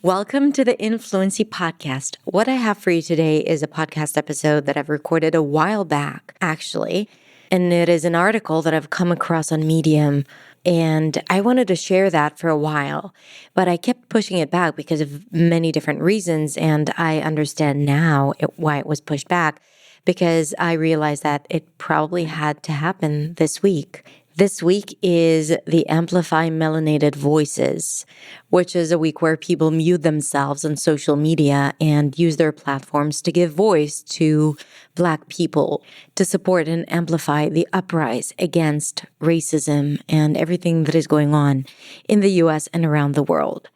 Welcome to the Influency Podcast. What I have for you today is a podcast episode that I've recorded a while back, actually. And it is an article that I've come across on Medium. And I wanted to share that for a while, but I kept pushing it back because of many different reasons. And I understand now why it was pushed back, because I realized that it probably had to happen this week. This week is the Amplify Melanated Voices, which is a week where people mute themselves on social media and use their platforms to give voice to Black people, to support and amplify the uprise against racism and everything that is going on in the US and around the world.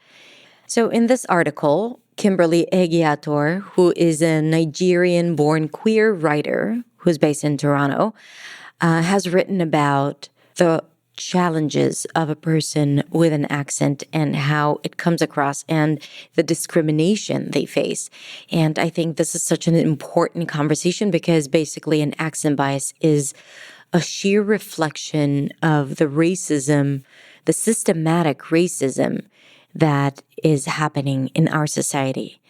So in this article, Kimberly Egiator, who is a Nigerian-born queer writer who's based in Toronto, has written about the challenges of a person with an accent and how it comes across and the discrimination they face. And I think this is such an important conversation because basically an accent bias is a sheer reflection of the racism, the systematic racism that is happening in our society.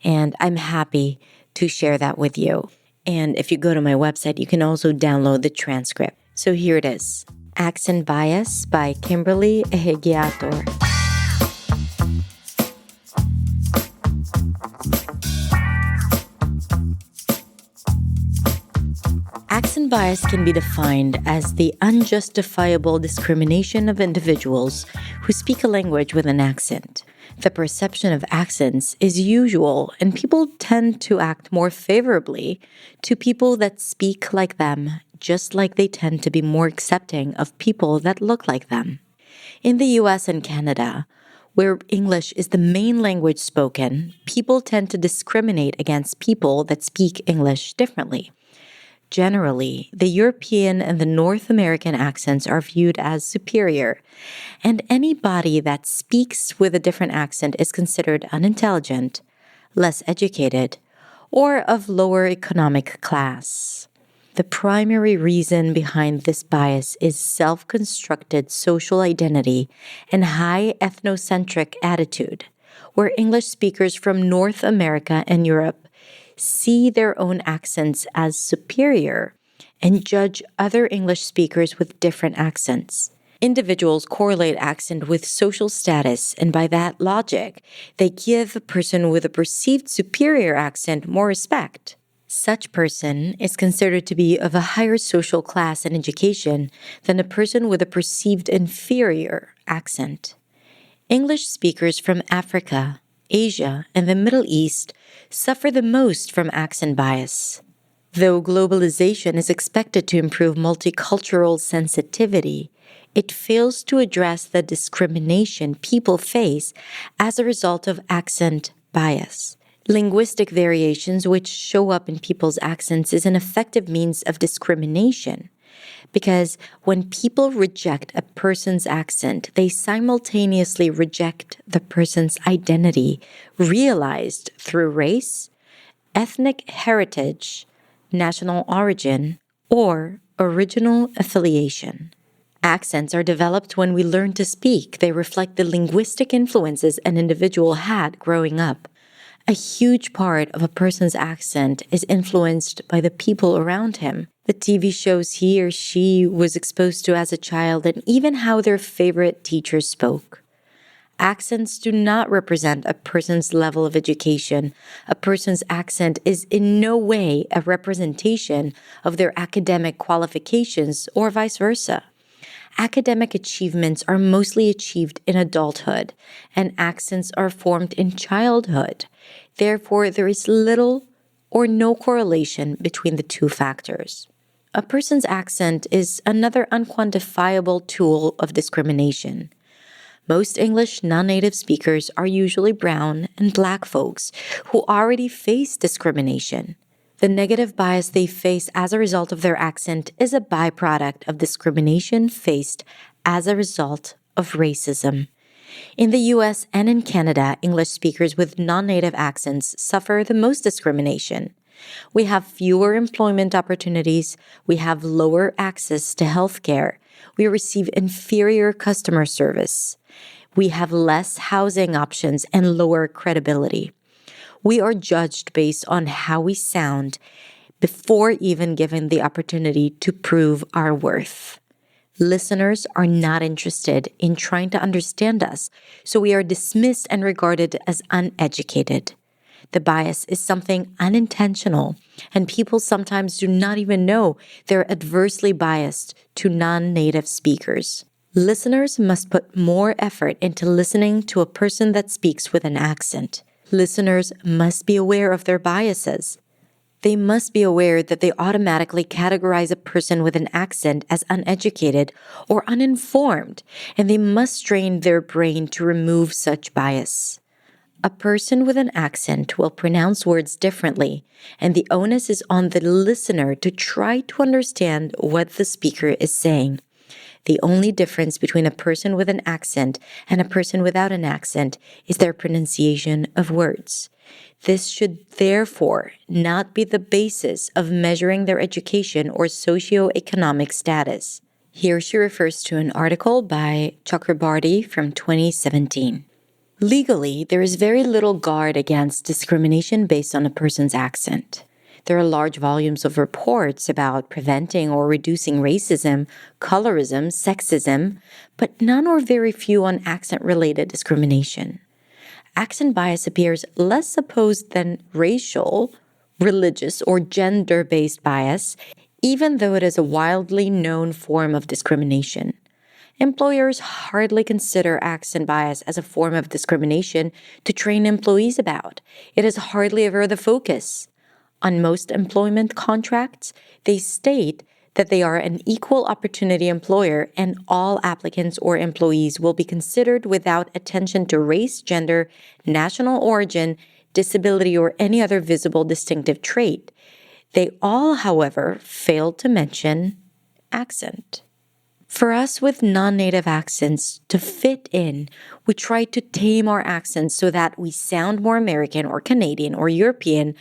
And I'm happy to share that with you. And if you go to my website, you can also download the transcript. So here it is. Accent Bias by Kimberly Egiator. Accent bias can be defined as the unjustifiable discrimination of individuals who speak a language with an accent. The perception of accents is usual, and people tend to act more favorably to people that speak like them, just like they tend to be more accepting of people that look like them. In the US and Canada, where English is the main language spoken, people tend to discriminate against people that speak English differently. Generally, the European and the North American accents are viewed as superior, and anybody that speaks with a different accent is considered unintelligent, less educated, or of lower economic class. The primary reason behind this bias is self-constructed social identity and high ethnocentric attitude, where English speakers from North America and Europe see their own accents as superior and judge other English speakers with different accents. Individuals correlate accent with social status, and by that logic, they give a person with a perceived superior accent more respect. Such person is considered to be of a higher social class and education than a person with a perceived inferior accent. English speakers from Africa, Asia, and the Middle East suffer the most from accent bias. Though globalization is expected to improve multicultural sensitivity, it fails to address the discrimination people face as a result of accent bias. Linguistic variations which show up in people's accents is an effective means of discrimination, because when people reject a person's accent, they simultaneously reject the person's identity realized through race, ethnic heritage, national origin, or original affiliation. Accents are developed when we learn to speak. They reflect the linguistic influences an individual had growing up. A huge part of a person's accent is influenced by the people around him, the TV shows he or she was exposed to as a child, and even how their favorite teachers spoke. Accents do not represent a person's level of education. A person's accent is in no way a representation of their academic qualifications or vice versa. Academic achievements are mostly achieved in adulthood, and accents are formed in childhood. Therefore, there is little or no correlation between the two factors. A person's accent is another unquantifiable tool of discrimination. Most English non-native speakers are usually brown and Black folks who already face discrimination. The negative bias they face as a result of their accent is a byproduct of discrimination faced as a result of racism. In the US and in Canada, English speakers with non-native accents suffer the most discrimination. We have fewer employment opportunities, we have lower access to healthcare, we receive inferior customer service. We have less housing options and lower credibility. We are judged based on how we sound before even given the opportunity to prove our worth. Listeners are not interested in trying to understand us, so we are dismissed and regarded as uneducated. The bias is something unintentional, and people sometimes do not even know they're adversely biased to non-native speakers. Listeners must put more effort into listening to a person that speaks with an accent. Listeners must be aware of their biases. They must be aware that they automatically categorize a person with an accent as uneducated or uninformed, and they must train their brain to remove such bias. A person with an accent will pronounce words differently, and the onus is on the listener to try to understand what the speaker is saying. The only difference between a person with an accent and a person without an accent is their pronunciation of words. This should therefore not be the basis of measuring their education or socioeconomic status. Here she refers to an article by Chakrabarty from 2017. Legally, there is very little guard against discrimination based on a person's accent. There are large volumes of reports about preventing or reducing racism, colorism, sexism, but none or very few on accent-related discrimination. Accent bias appears less supposed than racial, religious, or gender-based bias, even though it is a widely known form of discrimination. Employers hardly consider accent bias as a form of discrimination to train employees about. It is hardly ever the focus. On most employment contracts, they state that they are an equal opportunity employer and all applicants or employees will be considered without attention to race, gender, national origin, disability, or any other visible distinctive trait. They all, however, fail to mention accent. For us with non-native accents to fit in, we try to tame our accents so that we sound more American or Canadian or European,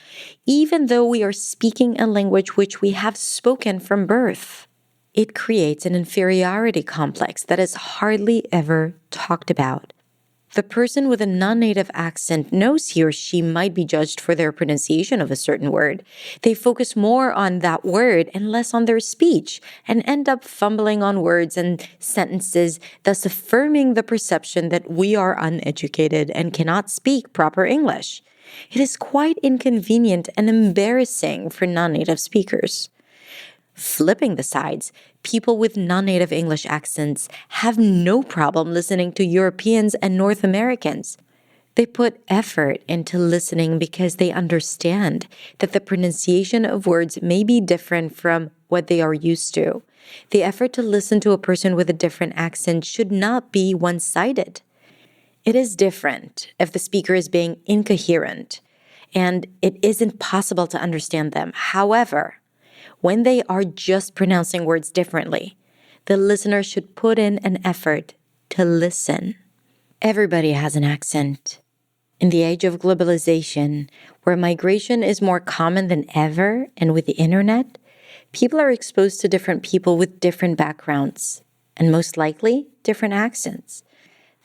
even though we are speaking a language which we have spoken from birth. It creates an inferiority complex that is hardly ever talked about. The person with a non-native accent knows he or she might be judged for their pronunciation of a certain word. They focus more on that word and less on their speech and end up fumbling on words and sentences, thus affirming the perception that we are uneducated and cannot speak proper English. It is quite inconvenient and embarrassing for non-native speakers. Flipping the sides, people with non-native English accents have no problem listening to Europeans and North Americans. They put effort into listening because they understand that the pronunciation of words may be different from what they are used to. The effort to listen to a person with a different accent should not be one-sided. It is different if the speaker is being incoherent and it isn't possible to understand them. However, when they are just pronouncing words differently, the listener should put in an effort to listen. Everybody has an accent. In the age of globalization, where migration is more common than ever, and with the internet, people are exposed to different people with different backgrounds, and most likely, different accents.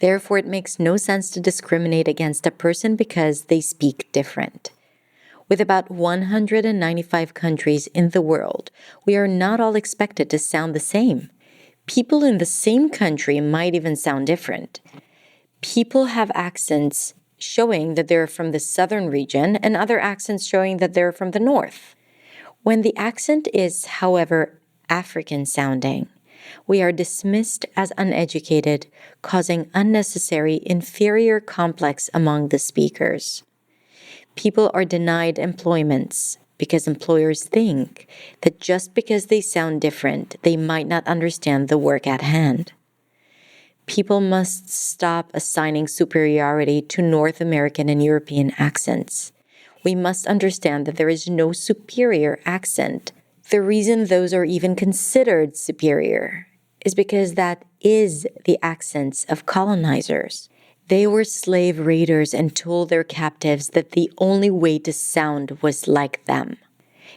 Therefore, it makes no sense to discriminate against a person because they speak different. With about 195 countries in the world, we are not all expected to sound the same. People in the same country might even sound different. People have accents showing that they're from the southern region and other accents showing that they're from the north. When the accent is, however, African sounding, we are dismissed as uneducated, causing unnecessary inferior complex among the speakers. People are denied employments because employers think that just because they sound different, they might not understand the work at hand. People must stop assigning superiority to North American and European accents. We must understand that there is no superior accent. The reason those are even considered superior is because that is the accents of colonizers. They were slave raiders and told their captives that the only way to sound was like them.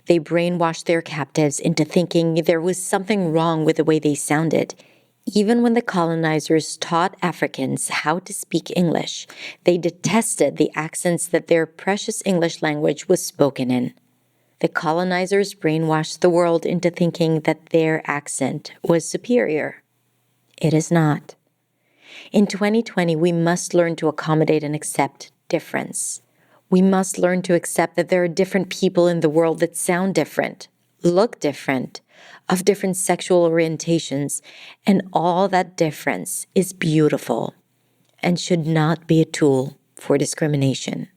They brainwashed their captives into thinking there was something wrong with the way they sounded, Even when the colonizers taught Africans how to speak English, they detested the accents that their precious English language was spoken in. The colonizers brainwashed the world into thinking that their accent was superior. It is not. In 2020, we must learn to accommodate and accept difference. We must learn to accept that there are different people in the world that sound different, look different, of different sexual orientations, and all that difference is beautiful and should not be a tool for discrimination.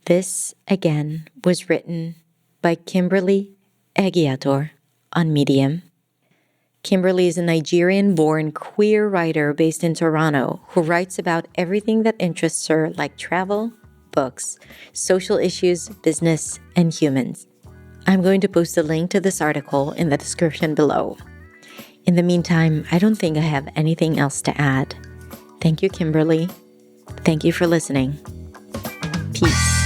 This, again, was written by Kimberly Egiator on Medium. Kimberly is a Nigerian-born queer writer based in Toronto who writes about everything that interests her, like travel, books, social issues, business, and humans. I'm going to post a link to this article in the description below. In the meantime, I don't think I have anything else to add. Thank you, Kimberly. Thank you for listening. Peace.